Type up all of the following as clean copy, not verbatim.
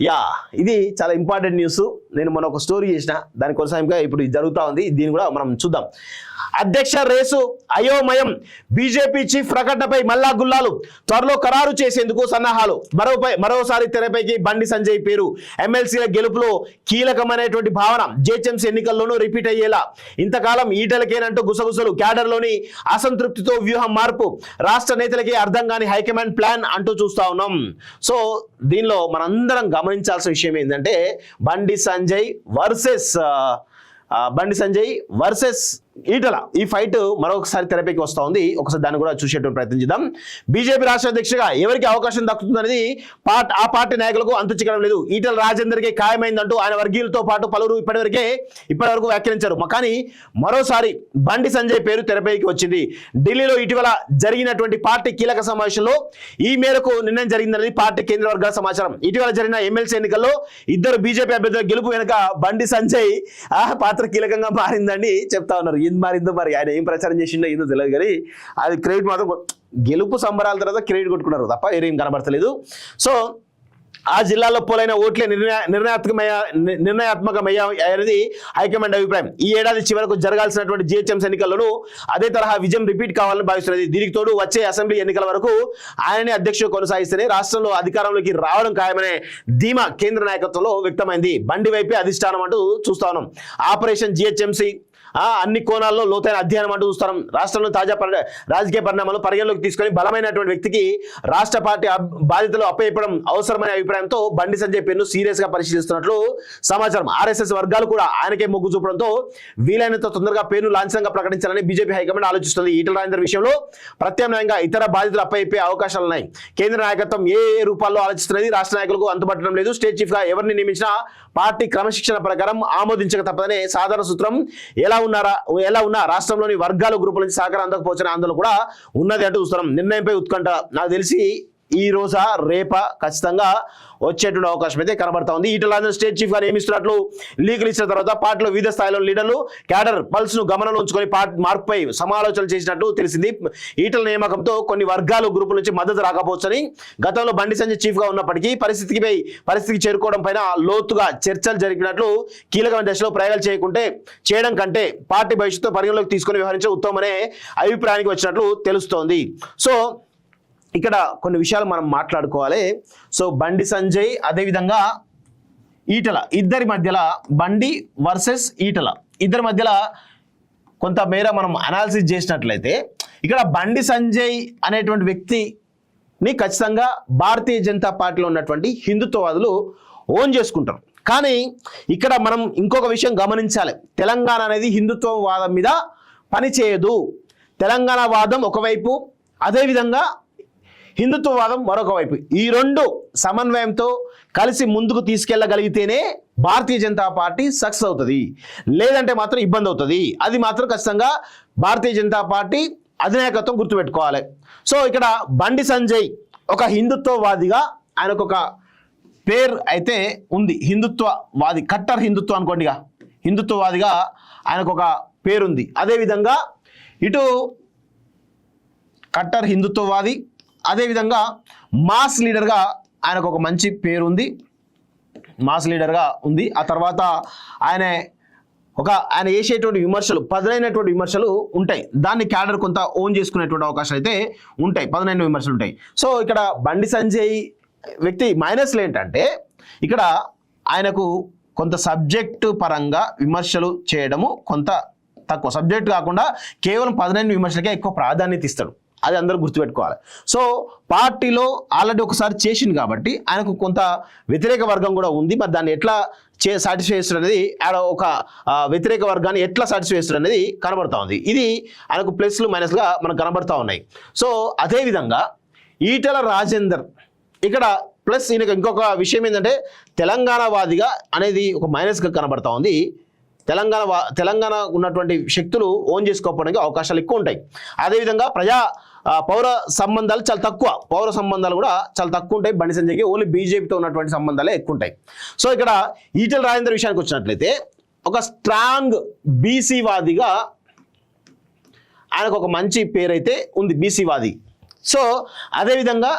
Yeah ఇది చాలా important news. నేను మొన్న ఒక స్టోరీ చేసిన దాని కొనసాగింపుగా ఇప్పుడు ఇది జరుగుతూ ఉంది. దీన్ని కూడా మనం చూద్దాం. అధ్యక్ష రేసు అయోమయం, బీజేపీ చీఫ్ ప్రకటనపై మల్లా గుల్లాలు, త్వరలో ఖరారు చేసేందుకు సన్నాహాలు. మరోసారి తెరపైకి బండి సంజయ్ పేరు. ఎమ్మెల్సీల గెలుపులో కీలకమైనటువంటి భావన జిహెచ్ఎంసీ ఎన్నికల్లోనూ రిపీట్ అయ్యేలా. ఇంతకాలం ఈటలకేనంటూ గుసగుసలు, క్యాడర్లోని అసంతృప్తితో వ్యూహం మార్పు, రాష్ట్ర నేతలకి అర్థం కాని హైకమాండ్ ప్లాన్ అంటూ చూస్తా ఉన్నాం. సో దీనిలో మనందరం గమనించాల్సిన విషయం ఏంటంటే బండి సంజయ్ వర్సెస్ ఈటల ఈ ఫైట్ మరొకసారి తెరపైకి వస్తూ ఉంది. ఒకసారి దాన్ని కూడా చూసేటువంటి ప్రయత్నం చేద్దాం. బీజేపీ రాష్ట్ర అధ్యక్షుడిగా ఎవరికి అవకాశం దక్కుతుందనేది ఆ పార్టీ నాయకులకు అంతు చిక్కడం లేదు. ఈటల రాజేందర్కి ఖాయమైందంటూ ఆయన వర్గీయులతో పాటు పలువురు ఇప్పటివరకు వ్యాఖ్యానించారు. కానీ మరోసారి బండి సంజయ్ పేరు తెరపైకి వచ్చింది. ఢిల్లీలో ఇటీవల జరిగినటువంటి పార్టీ కీలక సమావేశంలో ఈ మేరకు నిర్ణయం జరిగిందనేది పార్టీ కేంద్ర వర్గాల సమాచారం. ఇటీవల జరిగిన ఎమ్మెల్సీ ఎన్నికల్లో ఇద్దరు బీజేపీ అభ్యర్థుల గెలుపు వెనుక బండి సంజయ్ పాత్ర కీలకంగా మారిందని చెప్తా ఉన్నారు. ఏం మారిందో మరి ఆయన ఏం ప్రచారం చేసిండో ఏదో తెలియదు, కానీ అది క్రెడిట్ మాత్రం గెలుపు సంబరాల తర్వాత క్రెడిట్ కొట్టుకున్నారు తప్ప వేరేం కనబడతలేదు. సో ఆ జిల్లాలో పోలైన ఓట్లే నిర్ణయాత్మకమయ్యేది హైకమాండ్ అభిప్రాయం. ఈ ఏడాది చివరకు జరగాల్సినటువంటి జిహెచ్ఎంసీ ఎన్నికల్లోనూ అదే తరహా విజయం రిపీట్ కావాలని భావిస్తున్నది. దీనికి తోడు వచ్చే అసెంబ్లీ ఎన్నికల వరకు ఆయననే అధ్యక్షుడు కొనసాగిస్తేనే రాష్ట్రంలో అధికారంలోకి రావడం ఖాయమనే ధీమా కేంద్ర నాయకత్వంలో వ్యక్తమైంది. బండి వైపే అధిష్టానం అంటూ చూస్తా ఉన్నాం. ఆపరేషన్ జిహెచ్ఎంసీ అన్ని కోణాల్లో లోతైన అధ్యయనం అంటూ చూస్తాం. రాష్ట్రంలో తాజా రాజకీయ పరిణామాలు పరిగణలోకి తీసుకొని బలమైనటువంటి వ్యక్తికి రాష్ట్ర పార్టీ బాధ్యతలు అప్పచెప్పడం అవసరమైన అభిప్రాయంతో బండి సంజయ్ పేరును సీరియస్ గా పరిశీలిస్తున్నట్లు సమాచారం. ఆర్ఎస్ఎస్ వర్గాలు కూడా ఆయనకే మొగ్గు చూపడంతో వీలైనంత తొందరగా పేరును లాంఛనంగా ప్రకటించాలని బీజేపీ హైకమాండ్ ఆలోచిస్తుంది. ఈటల రాజేందర్ విషయంలో ప్రత్యామ్నాయంగా ఇతర బాధ్యతలు అప్పచెప్పే అవకాశాలున్నాయి. కేంద్ర నాయకత్వం ఏ రూపాల్లో ఆలోచిస్తున్నది రాష్ట్ర నాయకులకు అంతుపట్టడం లేదు. స్టేట్ చీఫ్ గా ఎవరిని నియమించినా పార్టీ క్రమశిక్షణ ప్రకారం ఆమోదించక తప్పదనే సాధారణ సూత్రం. ఎలా ఉన్నా రాష్ట్రంలోని వర్గాల గ్రూపుల నుంచి సహకారం అందకపోవచ్చనే ఆందోళన కూడా ఉన్నది అంటూ చూస్తున్నాం. నిర్ణయంపై ఉత్కంఠ నాకు తెలిసి ఈ రోజా రేపా ఖచ్చితంగా వచ్చేటువంటి అవకాశం అయితే కనబడతా ఉంది. ఈటల రాజేందర్ స్టేట్ చీఫ్ గా నియమిస్తున్నట్లు లీకులు ఇచ్చిన తర్వాత పార్టీలో వివిధ స్థాయిలో లీడర్లు క్యాడర్ పల్స్ ను గమనంలో ఉంచుకొని మార్పుపై సమాలోచనలు చేసినట్లు తెలిసింది. ఈటల నియామకంతో కొన్ని వర్గాలు గ్రూపుల నుంచి మద్దతు రాకపోవచ్చని, గతంలో బండి సంజయ్ చీఫ్ గా ఉన్నప్పటికీ పరిస్థితికి చేరుకోవడం పైన లోతుగా చర్చలు జరిపినట్లు, కీలకమైన దశలో ప్రయోగాలు చేయడం కంటే పార్టీ భవిష్యత్తు పరిగణలోకి తీసుకుని వ్యవహరించడం ఉత్తమమనే అభిప్రాయానికి వచ్చినట్లు తెలుస్తోంది. సో ఇక్కడ కొన్ని విషయాలు మనం మాట్లాడుకోవాలి. సో బండి సంజయ్ అదేవిధంగా ఈటల ఇద్దరి మధ్యలో, బండి వర్సెస్ ఈటల ఇద్దరి మధ్యలో కొంత మేర మనం అనాలిసిస్ చేసినట్లయితే ఇక్కడ బండి సంజయ్ అనేటువంటి వ్యక్తిని ఖచ్చితంగా భారతీయ జనతా పార్టీలో ఉన్నటువంటి హిందుత్వవాదులు ఓన్ చేసుకుంటారు. కానీ ఇక్కడ మనం ఇంకొక విషయం గమనించాలి. తెలంగాణ అనేది హిందుత్వవాదం మీద పనిచేయదు. తెలంగాణ వాదం ఒకవైపు, అదేవిధంగా హిందుత్వవాదం మరొక వైపు. ఈ రెండు సమన్వయంతో కలిసి ముందుకు తీసుకెళ్లగలిగితేనే భారతీయ జనతా పార్టీ సక్సెస్ అవుతుంది, లేదంటే మాత్రం ఇబ్బంది అవుతుంది. అది మాత్రం ఖచ్చితంగా భారతీయ జనతా పార్టీ అధినాయకత్వం గుర్తుపెట్టుకోవాలి. సో ఇక్కడ బండి సంజయ్ ఒక హిందుత్వవాదిగా ఆయనకు ఒక పేరు అయితే ఉంది. హిందుత్వవాది, కట్టర్ హిందుత్వం అనుకోండిగా, హిందుత్వవాదిగా ఆయనకు ఒక పేరుంది. అదేవిధంగా ఇటు కట్టర్ హిందుత్వవాది, అదేవిధంగా మాస్ లీడర్గా ఆయనకు ఒక మంచి పేరు ఉంది, ఆ తర్వాత ఆయన వేసేటువంటి విమర్శలు, పదునైనటువంటి విమర్శలు ఉంటాయి. దాన్ని క్యాడర్ కొంత ఓన్ చేసుకునేటువంటి అవకాశాలు అయితే ఉంటాయి, పదునైన విమర్శలు ఉంటాయి. సో ఇక్కడ బండి సంజయ్ వ్యక్తి మైనస్లు ఏంటంటే ఇక్కడ ఆయనకు కొంత సబ్జెక్టు పరంగా విమర్శలు చేయడము కొంత తక్కువ. సబ్జెక్ట్ కాకుండా కేవలం పదునైన విమర్శలకే ఎక్కువ ప్రాధాన్యత ఇస్తాడు. అది అందరూ గుర్తుపెట్టుకోవాలి. సో పార్టీలో ఆల్రెడీ ఒకసారి చేసింది కాబట్టి ఆయనకు కొంత వ్యతిరేక వర్గం కూడా ఉంది. మరి దాన్ని ఎట్లా సాటిస్ఫై చేస్తారు అనేది, ఒక వ్యతిరేక వర్గాన్ని ఎట్లా సాటిస్ఫై చేస్తారు అనేది కనబడతా ఉంది. ఇది ఆయనకు ప్లస్లు మైనస్గా మనకు కనబడతా ఉన్నాయి. సో అదేవిధంగా ఈటల రాజేందర్ ఇక్కడ ప్లస్, ఈయనకు ఇంకొక విషయం ఏంటంటే తెలంగాణవాదిగా అనేది ఒక మైనస్గా కనబడతా ఉంది. తెలంగాణ ఉన్నటువంటి శక్తులు ఓన్ చేసుకోవడానికి అవకాశాలు ఎక్కువ ఉంటాయి. అదేవిధంగా పౌర సంబంధాలు చాలా తక్కువ, కూడా చాలా తక్కువ ఉంటాయి బండి సంజయ్కి. ఓన్లీ బీజేపీతో ఉన్నటువంటి సంబంధాలే ఎక్కువ ఉంటాయి. సో ఇక్కడ ఈటల రాజేందర్ విషయానికి వచ్చినట్లయితే ఒక స్ట్రాంగ్ బీసీవాదిగా ఆయనకు ఒక మంచి పేరైతే ఉంది, బీసీవాది. సో అదేవిధంగా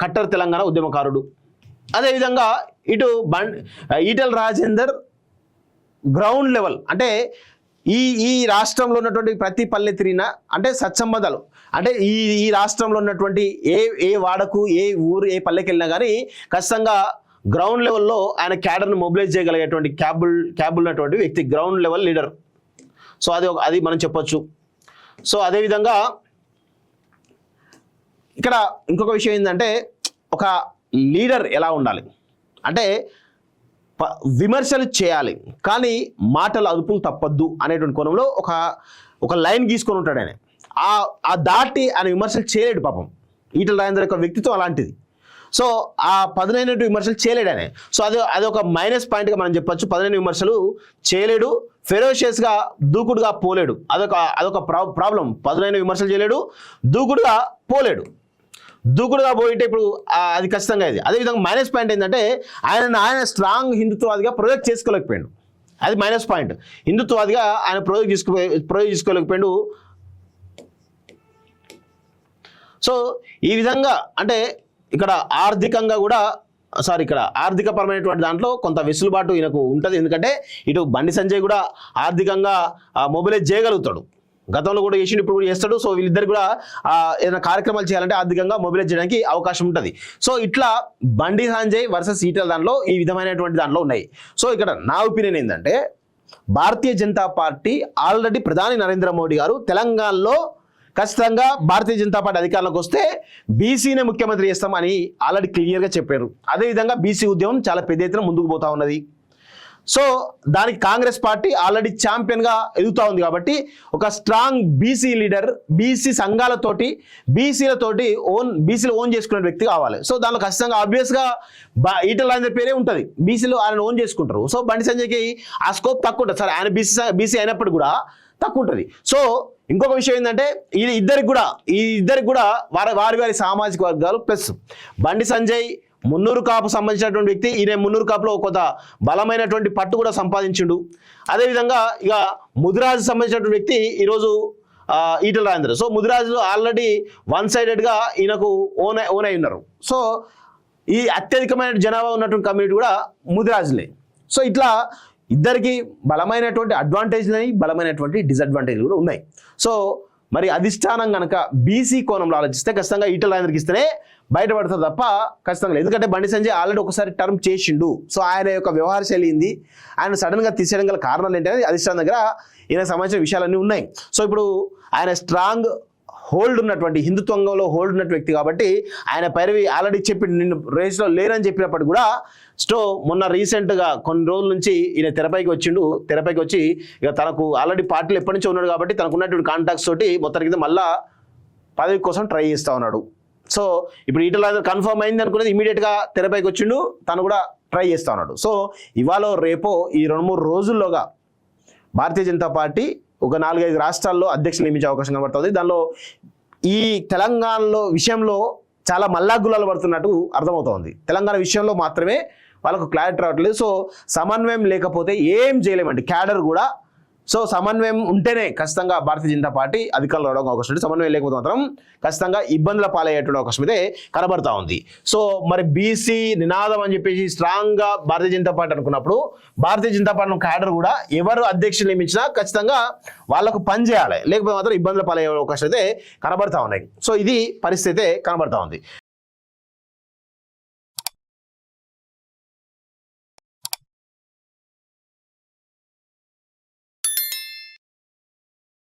కట్టర్ తెలంగాణ ఉద్యమకారుడు, అదేవిధంగా ఇటు ఈటెల రాజేందర్ గ్రౌండ్ లెవెల్ అంటే ఈ రాష్ట్రంలో ఉన్నటువంటి ప్రతి పల్లె తిరిగిన అంటే సత్సంబంధాలు అంటే ఈ రాష్ట్రంలో ఉన్నటువంటి ఏ వాడకు ఏ ఊరు ఏ పల్లెకి వెళ్ళినా కానీ ఖచ్చితంగా గ్రౌండ్ లెవెల్లో ఆయన క్యాడర్ను మొబిలైజ్ చేయగలిగేటువంటి క్యాబుల్ ఉన్నటువంటి వ్యక్తి, గ్రౌండ్ లెవెల్ లీడర్. సో అది మనం చెప్పొచ్చు. సో అదేవిధంగా ఇక్కడ ఇంకొక విషయం ఏంటంటే ఒక లీడర్ ఎలా ఉండాలి అంటే విమర్శలు చేయాలి కానీ మాటలు అదుపులు తప్పద్దు అనేటువంటి కోణంలో ఒక లైన్ గీసుకొని ఉంటాడు ఆయన. ఆ దాటి ఆయన విమర్శలు చేయలేడు పాపం. ఈటెల రాజేందర్ యొక్క వ్యక్తిత్వం అలాంటిది. సో ఆ పదునైనటువంటి విమర్శలు చేయలేడు ఆయన. సో అది ఒక మైనస్ పాయింట్గా మనం చెప్పొచ్చు. పదునైన విమర్శలు చేయలేడు, ఫెరోషియస్గా దూకుడుగా పోలేడు. అదొక ప్రాబ్లం. పదునైన విమర్శలు చేయలేడు, దూకుడుగా పోలేడు. దూకుడుగా పోయింటే ఇప్పుడు అది ఖచ్చితంగా ఇది. అదేవిధంగా మైనస్ పాయింట్ ఏంటంటే ఆయన స్ట్రాంగ్ హిందుత్వవాదిగా ప్రొజెక్ట్ చేసుకోలేకపోయాడు. అది మైనస్ పాయింట్. హిందుత్వవాదిగా ఆయన ప్రొజెక్ట్ చేసుకోలేకపోయాడు. సో ఈ విధంగా అంటే ఇక్కడ ఆర్థికపరమైనటువంటి దాంట్లో కొంత వెసులుబాటు ఈయనకు ఉంటుంది. ఎందుకంటే ఇటు బండి సంజయ్ కూడా ఆర్థికంగా మొబిలైజ్ చేయగలుగుతాడు. గతంలో కూడా చేసి ఇప్పుడు కూడా చేస్తాడు. సో వీళ్ళిద్దరు కూడా ఏదైనా కార్యక్రమాలు చేయాలంటే ఆర్థికంగా మొబిలైజ్ చేయడానికి అవకాశం ఉంటుంది. సో ఇట్లా బండి సంజయ్ వర్సెస్ ఈటెల దాంట్లో ఈ విధమైనటువంటి దాంట్లో ఉన్నాయి. సో ఇక్కడ నా ఒపీనియన్ ఏంటంటే భారతీయ జనతా పార్టీ ఆల్రెడీ ప్రధాని నరేంద్ర మోడీ గారు తెలంగాణలో ఖచ్చితంగా భారతీయ జనతా పార్టీ అధికారంలోకి వస్తే బీసీనే ముఖ్యమంత్రి చేస్తామని ఆల్రెడీ క్లియర్గా చెప్పారు. అదేవిధంగా బీసీ ఉద్యమం చాలా పెద్ద ఎత్తున ముందుకు పోతా ఉన్నది. సో దానికి కాంగ్రెస్ పార్టీ ఆల్రెడీ ఛాంపియన్గా ఎదుగుతూ ఉంది. కాబట్టి ఒక స్ట్రాంగ్ బీసీ లీడర్ బీసీ సంఘాలతోటి బీసీలు ఓన్ చేసుకునే వ్యక్తి కావాలి. సో దానిలో ఖచ్చితంగా ఆబ్వియస్గా ఈటెల రాజేందర్ పేరే ఉంటుంది. బీసీలు ఆయన ఓన్ చేసుకుంటారు. సో బండి సంజయ్కి ఆ స్కోప్ తక్కువ ఉంటుంది. సరే ఆయన బీసీ అయినప్పుడు కూడా తక్కువ ఉంటుంది. సో ఇంకొక విషయం ఏంటంటే ఈ ఇద్దరికి కూడా వారి సామాజిక వర్గాలు ప్లస్ బండి సంజయ్ మున్నూరు కాపు సంబంధించినటువంటి వ్యక్తి. ఈయన మున్నూరు కాపులో కొంత బలమైనటువంటి పట్టు కూడా సంపాదించిండు. అదేవిధంగా ఇక ముదిరాజు సంబంధించినటువంటి వ్యక్తి ఈరోజు ఈటెల రాజేందర్. సో ముదిరాజులు ఆల్రెడీ వన్ సైడెడ్గా ఈయనకు ఓన్ అయి ఉన్నారు. సో ఈ అత్యధికమైన జనాభా ఉన్నటువంటి కమ్యూనిటీ కూడా ముదిరాజులే. సో ఇట్లా ఇద్దరికి బలమైనటువంటి అడ్వాంటేజ్లు ఉన్నాయి, బలమైనటువంటి డిసడ్వాంటేజ్లు కూడా ఉన్నాయి. సో మరి అధిష్టానం కనుక బీసీ కోణంలో ఆలోచిస్తే ఖచ్చితంగా ఈటెల రాజేందర్కి ఇస్తేనే బయటపడతారు తప్ప ఖచ్చితంగా. ఎందుకంటే బండి సంజయ్ ఆల్రెడీ ఒకసారి టర్మ్ చేసిండు. సో ఆయన యొక్క వ్యవహార శైలి ఏంది, ఆయన సడన్గా తీసేయడం గల కారణాలు ఏంటనేది అధిష్టానం దగ్గర ఈయనకు సంబంధించిన విషయాలన్నీ ఉన్నాయి. సో ఇప్పుడు ఆయన స్ట్రాంగ్ హోల్డ్ ఉన్నటువంటి హిందుత్వంలో హోల్డ్ ఉన్నటువంటి వ్యక్తి కాబట్టి ఆయన పైరవి ఆల్రెడీ చెప్పి నిన్ను రేస్లో లేరని చెప్పినప్పుడు కూడా మొన్న రీసెంట్గా కొన్ని రోజుల నుంచి ఈయన తెరపైకి వచ్చి ఇక తనకు ఆల్రెడీ పార్టీలు ఎప్పటి నుంచో ఉన్నాడు కాబట్టి తనకు ఉన్నటువంటి కాంటాక్ట్స్ తోటి మొత్తానికి మళ్ళా పదవి కోసం ట్రై చేస్తూ ఉన్నాడు. సో ఇప్పుడు ఈటెల రాజేందర్ కన్ఫర్మ్ అయింది అనుకునేది ఇమీడియట్గా తెరపైకి వచ్చిండు, తను కూడా ట్రై చేస్తూ ఉన్నాడు. సో ఇవాళ రేపో ఈ 2-3 రోజుల్లోగా భారతీయ జనతా పార్టీ ఒక 4-5 రాష్ట్రాల్లో అధ్యక్షులు నియమించే అవకాశం కనబడుతుంది. దానిలో ఈ తెలంగాణలో విషయంలో చాలా మల్లాగులాలు పడుతున్నట్టు అర్థమవుతోంది. తెలంగాణ విషయంలో మాత్రమే వాళ్ళకు క్లారిటీ రావట్లేదు. సో సమన్వయం లేకపోతే ఏం చేయలేమండి క్యాడర్ కూడా. సో సమన్వయం ఉంటేనే ఖచ్చితంగా భారతీయ జనతా పార్టీ అధికారంలో రావడానికి అవకాశం ఉంది. సమన్వయం లేకపోతే మాత్రం ఖచ్చితంగా ఇబ్బందుల పాలయ్యేటువంటి అవకాశం అయితే కనబడతా ఉంది. సో మరి బీసీ నినాదం అని చెప్పేసి స్ట్రాంగ్గా భారతీయ జనతా పార్టీ అనుకున్నప్పుడు భారతీయ జనతా పార్టీ క్యాడర్ కూడా ఎవరు అధ్యక్షులు నియమించినా ఖచ్చితంగా వాళ్ళకు పని చేయాలి, లేకపోతే మాత్రం ఇబ్బందుల పాలయ్యే అవకాశం అయితే కనబడతా ఉన్నాయి. సో ఇది పరిస్థితి అయితే కనబడతా ఉంది.